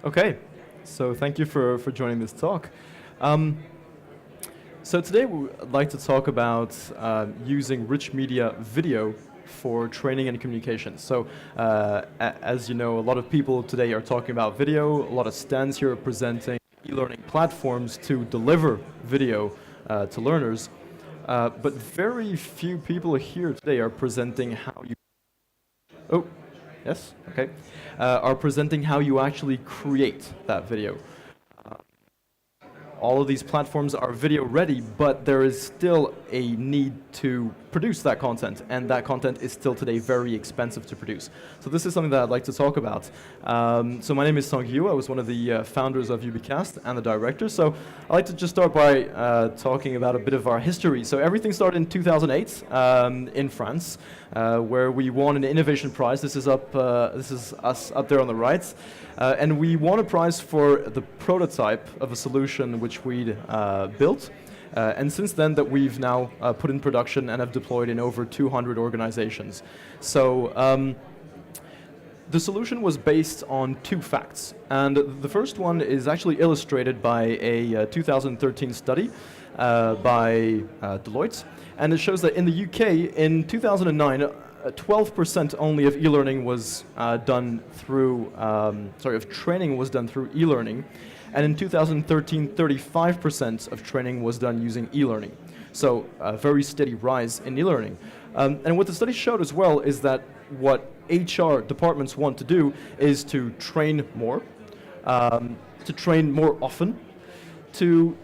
Okay, so thank you for joining this talk. Um, so today we'd like to talk about using rich media video for training and communication. So as you know, a lot of people today are talking about video. A lot of stands here are presenting e-learning platforms to deliver video to learners. But very few people here today are presenting how you... Oh, yes, okay. Are presenting how you actually create that video. All of these platforms are video ready, but there is still a need to produce that content, and that content is still today very expensive to produce. So this is something that I'd like to talk about. So my name is Tanguy. I was one of the founders of Ubicast and the director. So I'd like to just start by talking about a bit of our history. So everything started in 2008 in France, where we won an innovation prize. This is us up there on the right. And we won a prize for the prototype of a solution which we'd built. And since then that we've now put in production and have deployed in over 200 organizations. So the solution was based on two facts. And the first one is actually illustrated by a 2013 study by Deloitte. And it shows that in the UK in 2009, 12% only of e-learning was done through, of training was done through e-learning. And in 2013, 35% of training was done using e-learning. So a very steady rise in e-learning. And what the study showed as well is that what HR departments want to do is to train more, to train more often, to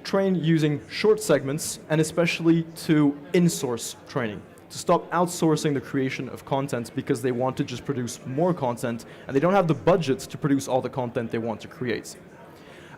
train using short segments, and especially to in-source training. To stop outsourcing the creation of content because they want to just produce more content and they don't have the budgets to produce all the content they want to create.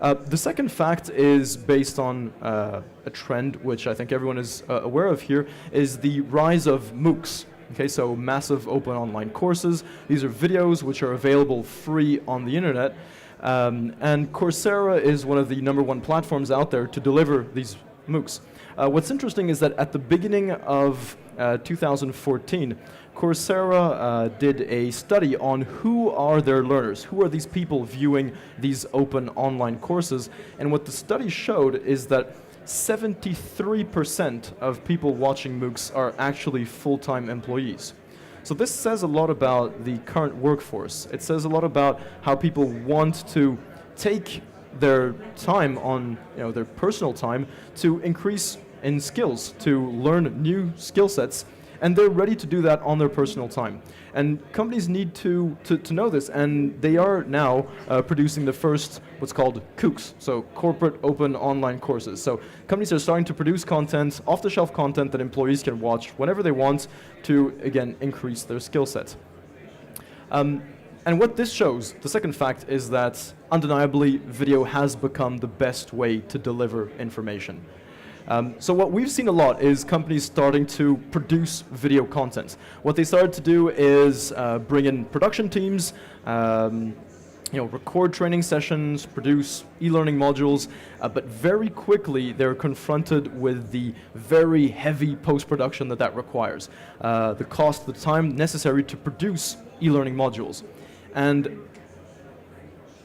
The second fact is based on a trend which I think everyone is aware of here, is the rise of MOOCs. Okay, so massive open online courses. These are videos which are available free on the internet. And Coursera is one of the #1 platforms out there to deliver these MOOCs. What's interesting is that at the beginning of 2014, Coursera did a study on who are their learners, who are these people viewing these open online courses, and what the study showed is that 73% of people watching MOOCs are actually full-time employees. So this says a lot about the current workforce. It says a lot about how people want to take their time on, their personal time to increase in skills, to learn new skill sets, and they're ready to do that on their personal time. And companies need to know this, and they are now producing the first, what's called COOCs, so corporate open online courses. So companies are starting to produce content, off-the-shelf content that employees can watch whenever they want to, again, increase their skill set. And what this shows, the second fact, is that undeniably video has become the best way to deliver information. So what we've seen a lot is companies starting to produce video content. What they started to do is bring in production teams, record training sessions, produce e-learning modules, but very quickly they're confronted with the very heavy post-production that requires, the cost, the time necessary to produce e-learning modules. And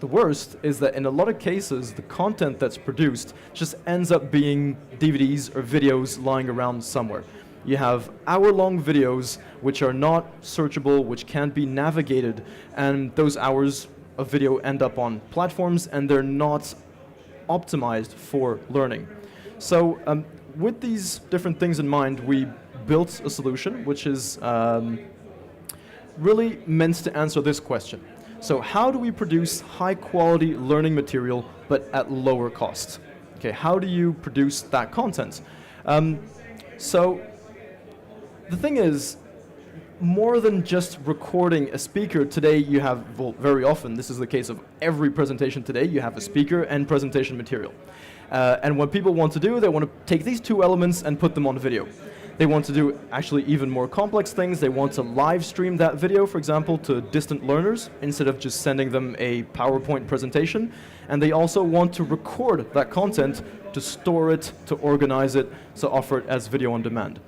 the worst is that in a lot of cases, the content that's produced just ends up being DVDs or videos lying around somewhere. You have hour-long videos which are not searchable, which can't be navigated, and those hours of video end up on platforms and they're not optimized for learning. So with these different things in mind, we built a solution which is really meant to answer this question. So how do we produce high-quality learning material but at lower cost? Okay, how do you produce that content? So the thing is, more than just recording a speaker, today you have, well, very often, this is the case of every presentation today, you have a speaker and presentation material. And what people want to do, they want to take these two elements and put them on video. They want to do actually even more complex things. They want to live stream that video, for example, to distant learners instead of just sending them a PowerPoint presentation. And they also want to record that content, to store it, to organize it, to offer it as video on demand.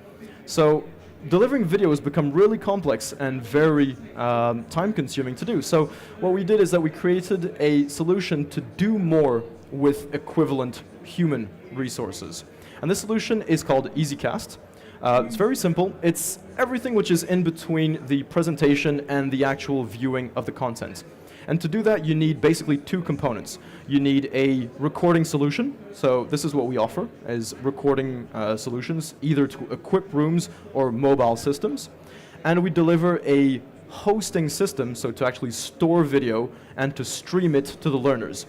So delivering video has become really complex and very time-consuming to do. So what we did is that we created a solution to do more with equivalent human resources. And this solution is called EasyCast. It's very simple. It's everything which is in between the presentation and the actual viewing of the content. And to do that, you need basically two components. You need a recording solution. So this is what we offer, is recording solutions, either to equip rooms or mobile systems. And we deliver a hosting system, so to actually store video and to stream it to the learners.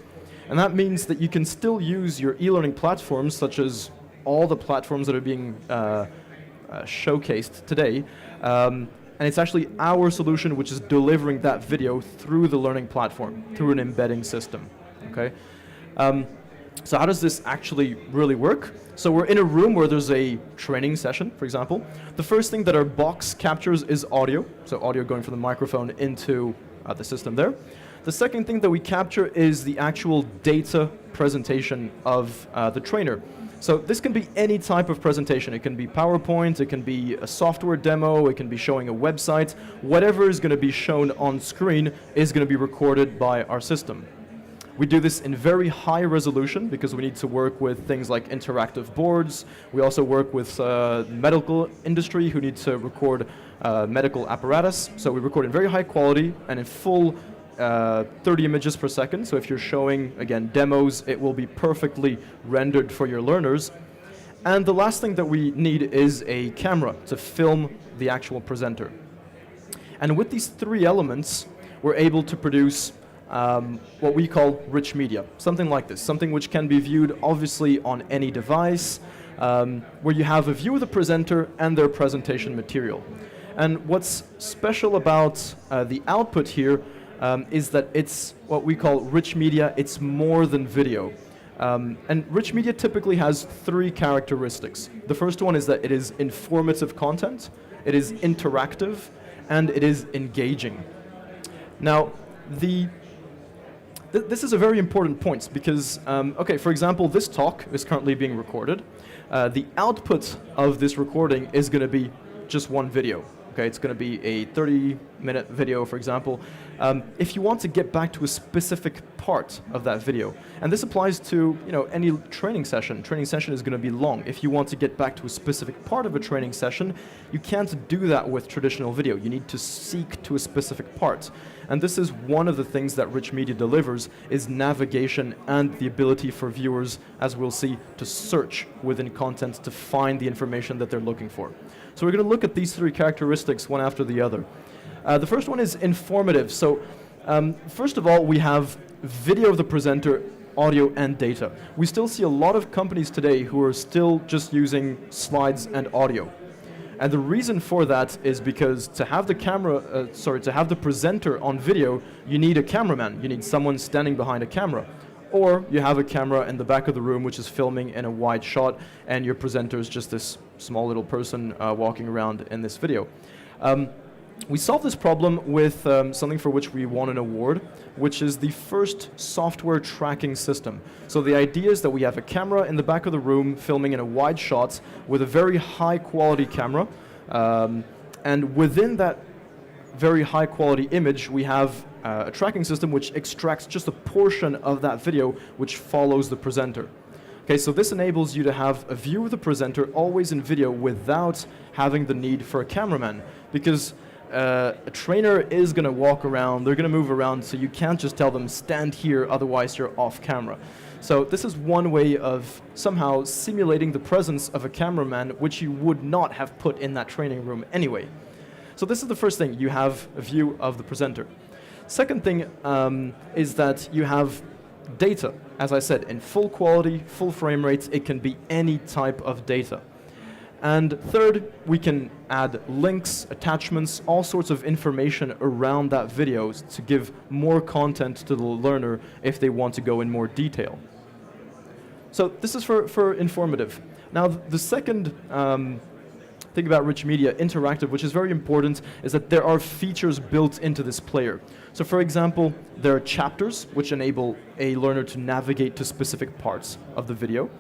And that means that you can still use your e-learning platforms, such as all the platforms that are being showcased today. And it's actually our solution which is delivering that video through the learning platform, through an embedding system. Okay. So how does this actually really work? So we're in a room where there's a training session, for example. The first thing that our box captures is audio, so audio going from the microphone into the system there. The second thing that we capture is the actual data presentation of the trainer. So this can be any type of presentation. It can be PowerPoint, it can be a software demo, it can be showing a website. Whatever is going to be shown on screen is going to be recorded by our system. We do this in very high resolution because we need to work with things like interactive boards. We also work with medical industry who need to record medical apparatus. So we record in very high quality and in full 30 images per second. So if you're showing, again, demos, it will be perfectly rendered for your learners. And the last thing that we need is a camera to film the actual presenter. And with these three elements, we're able to produce what we call rich media, something like this, something which can be viewed obviously on any device, where you have a view of the presenter and their presentation material. And what's special about the output here is that it's what we call rich media. It's more than video. And rich media typically has three characteristics. The first one is that it is informative content, it is interactive, and it is engaging. Now, this is a very important point because, okay, for example, this talk is currently being recorded. The output of this recording is going to be just one video. Okay, it's going to be a 30-minute video, for example. If you want to get back to a specific part of that video, and this applies to any training session is going to be long. If you want to get back to a specific part of a training session, you can't do that with traditional video. You need to seek to a specific part. And this is one of the things that rich media delivers, is navigation and the ability for viewers, as we'll see, to search within content to find the information that they're looking for. So we're going to look at these three characteristics one after the other. The first one is informative. So first of all, we have video of the presenter, audio and data. We still see a lot of companies today who are still just using slides and audio. And the reason for that is because to have the to have the presenter on video, you need a cameraman. You need someone standing behind a camera. Or you have a camera in the back of the room which is filming in a wide shot, and your presenter is just this small little person walking around in this video. We solved this problem with something for which we won an award, which is the first software tracking system. So the idea is that we have a camera in the back of the room filming in a wide shot with a very high quality camera, and within that very high quality image we have a tracking system which extracts just a portion of that video which follows the presenter. Okay, so this enables you to have a view of the presenter always in video without having the need for a cameraman, because a trainer is going to walk around, they're going to move around, so you can't just tell them stand here, otherwise you're off camera. So this is one way of somehow simulating the presence of a cameraman which you would not have put in that training room anyway. So this is the first thing, you have a view of the presenter. Second thing is that you have data, as I said, in full quality, full frame rates. It can be any type of data. And third, we can add links, attachments, all sorts of information around that video to give more content to the learner if they want to go in more detail. So this is for informative. Now the second thing about rich media, interactive, which is very important, is that there are features built into this player. So for example, there are chapters which enable a learner to navigate to specific parts of the video.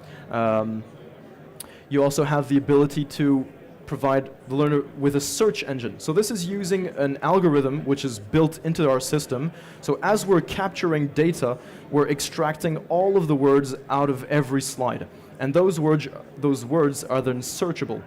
You also have the ability to provide the learner with a search engine. So this is using an algorithm which is built into our system. So as we're capturing data, we're extracting all of the words out of every slide. And those words are then searchable.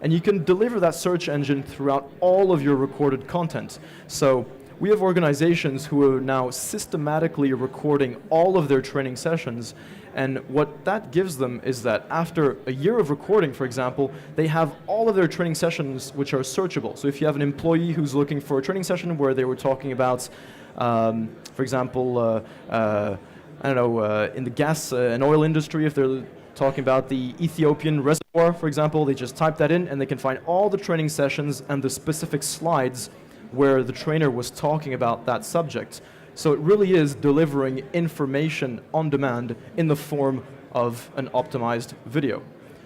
And you can deliver that search engine throughout all of your recorded content. So we have organizations who are now systematically recording all of their training sessions, and what that gives them is that after a year of recording, for example, they have all of their training sessions which are searchable. So if you have an employee who's looking for a training session where they were talking about, for example, in the gas and oil industry, if they're talking about the Ethiopian reservoir, for example, they just type that in and they can find all the training sessions and the specific slides where the trainer was talking about that subject. So it really is delivering information on demand in the form of an optimized video.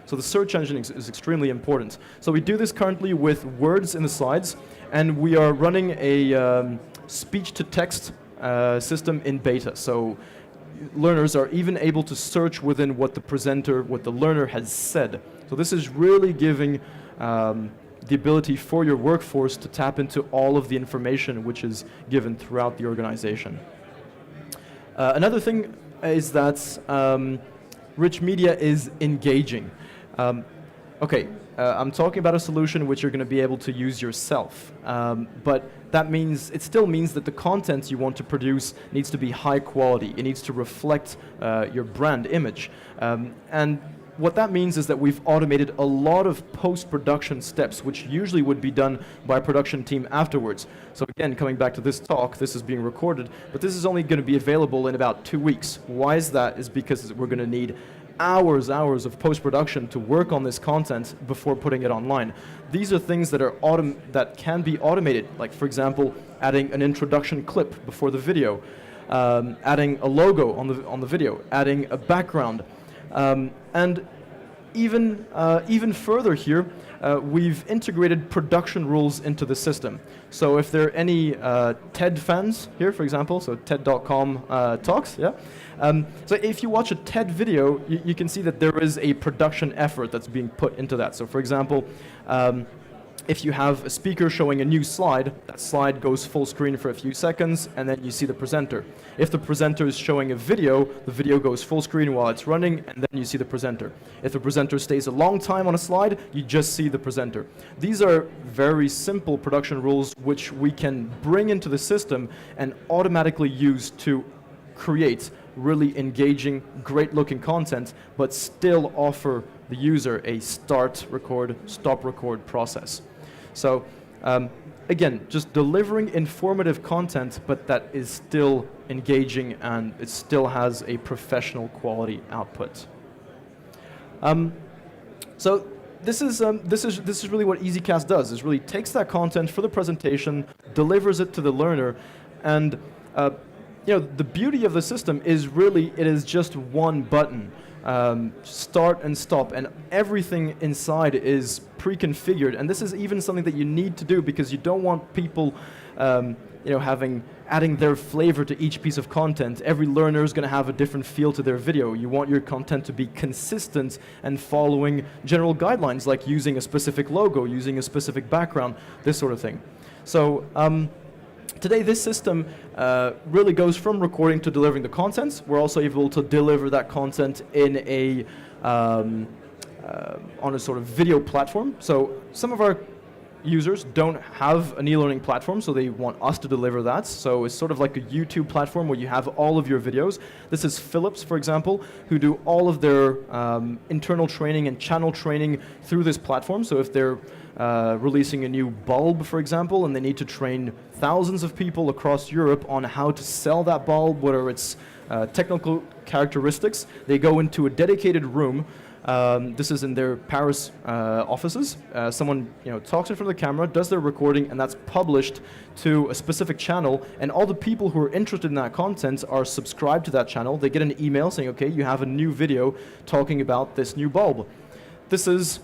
So the search engine is extremely important. So we do this currently with words in the slides, and we are running a speech-to-text system in beta. So learners are even able to search within what the learner has said. So this is really giving the ability for your workforce to tap into all of the information which is given throughout the organization. Another thing is that rich media is engaging. I'm talking about a solution which you're going to be able to use yourself, but it still means that the content you want to produce needs to be high quality. It needs to reflect your brand image. And what that means is that we've automated a lot of post-production steps, which usually would be done by a production team afterwards. So again, coming back to this talk, this is being recorded, but this is only going to be available in about 2 weeks. Why is that? Is because we're going to need hours of post-production to work on this content before putting it online. These are things that can be automated, like for example, adding an introduction clip before the video, adding a logo on the video, adding a background. And even further here, we've integrated production rules into the system. So if there are any TED fans here, for example, so TED.com talks, yeah. So if you watch a TED video, you can see that there is a production effort that's being put into that. So for example, if you have a speaker showing a new slide, that slide goes full screen for a few seconds, and then you see the presenter. If the presenter is showing a video, the video goes full screen while it's running, and then you see the presenter. If the presenter stays a long time on a slide, you just see the presenter. These are very simple production rules which we can bring into the system and automatically use to create really engaging, great-looking content, but still offer the user a start, record, stop, record process. So again, just delivering informative content, but that is still engaging and it still has a professional quality output. So this is really what Ubicast does. It really takes that content for the presentation, delivers it to the learner, and the beauty of the system is really it is just one button. Start and stop, and everything inside is pre-configured, and this is even something that you need to do because you don't want people adding their flavor to each piece of content. Every learner is going to have a different feel to their video. You want your content to be consistent and following general guidelines like using a specific logo, using a specific background, this sort of thing. So today, this system really goes from recording to delivering the contents. We're also able to deliver that content in on a sort of video platform. So some of our users don't have an e-learning platform, so they want us to deliver that. So it's sort of like a YouTube platform where you have all of your videos. This is Philips, for example, who do all of their internal training and channel training through this platform. So if they're releasing a new bulb, for example, and they need to train thousands of people across Europe on how to sell that bulb, what are its technical characteristics, they go into a dedicated room. This is in their Paris offices. Someone talks in front of the camera, does their recording, and that's published to a specific channel, and all the people who are interested in that content are subscribed to that channel. They get an email saying, okay, you have a new video talking about this new bulb. This is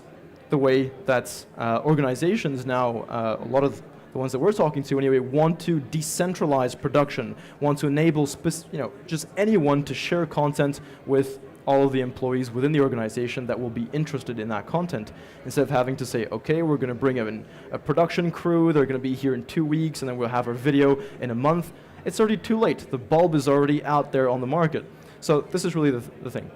the way that organizations now, a lot of the ones that we're talking to anyway, want to decentralize production, want to enable just anyone to share content with all of the employees within the organization that will be interested in that content, instead of having to say, okay, we're going to bring in a production crew, they're going to be here in 2 weeks, and then we'll have our video in a month. It's already too late. The bulb is already out there on the market. So this is really the thing.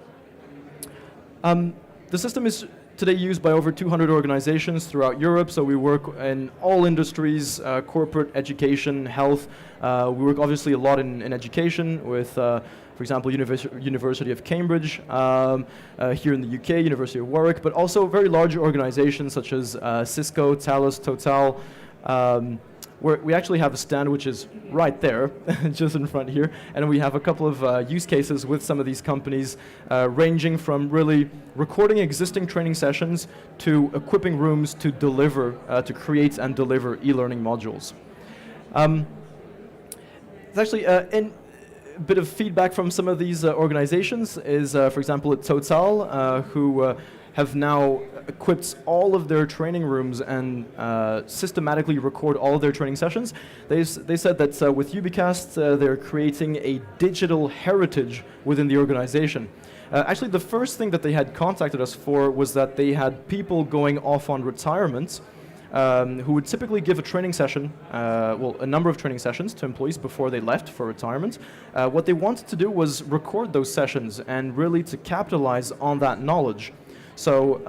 The system is today used by over 200 organizations throughout Europe, so we work in all industries, corporate, education, health. We work obviously a lot in education with, for example, University of Cambridge, here in the UK, University of Warwick, but also very large organizations such as Cisco, Thales, Total, where we actually have a stand which is right there, just in front here, and we have a couple of use cases with some of these companies, ranging from really recording existing training sessions to equipping rooms to deliver, to create and deliver e-learning modules. It's actually a bit of feedback from some of these organizations is, for example, at Total, who have now equipped all of their training rooms and systematically record all of their training sessions. They said that with Ubicast, they're creating a digital heritage within the organization. Actually, the first thing that they had contacted us for was that they had people going off on retirement who would typically give a training session, well, a number of training sessions to employees before they left for retirement. What they wanted to do was record those sessions and really to capitalize on that knowledge. So,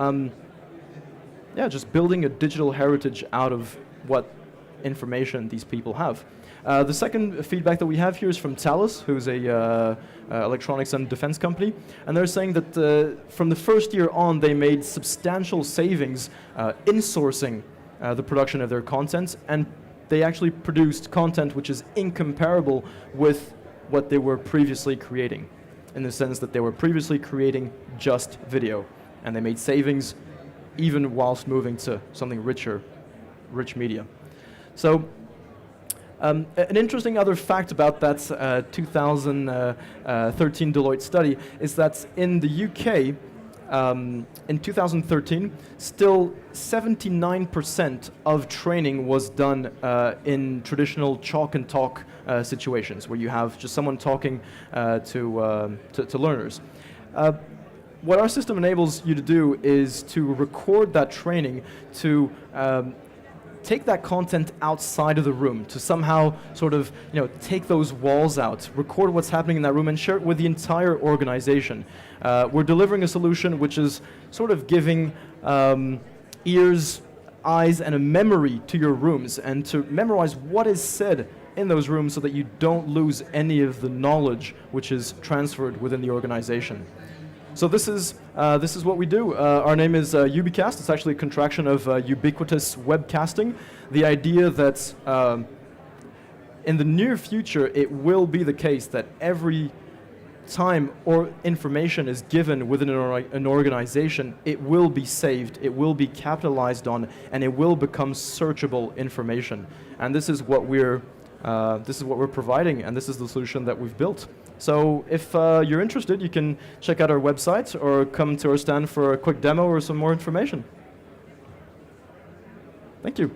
yeah, just building a digital heritage out of what information these people have. The second feedback that we have here is from Thales, who's a electronics and defense company, and they're saying that from the first year on, they made substantial savings insourcing the production of their content, and they actually produced content which is incomparable with what they were previously creating, in the sense that they were previously creating just video. And they made savings even whilst moving to something richer, rich media. So an interesting other fact about that 2013 Deloitte study is that in the UK, in 2013, still 79% of training was done in traditional chalk and talk situations, where you have just someone talking to learners. What our system enables you to do is to record that training, to take that content outside of the room, to somehow sort of, take those walls out, record what's happening in that room and share it with the entire organization. We're delivering a solution which is sort of giving ears, eyes, and a memory to your rooms, and to memorize what is said in those rooms so that you don't lose any of the knowledge which is transferred within the organization. So this is what we do. Our name is Ubicast. It's actually a contraction of ubiquitous webcasting. The idea that in the near future it will be the case that every time or information is given within an organization, it will be saved, it will be capitalized on, and it will become searchable information. And this is what we're providing, and this is the solution that we've built. So if you're interested, you can check out our website or come to our stand for a quick demo or some more information. Thank you.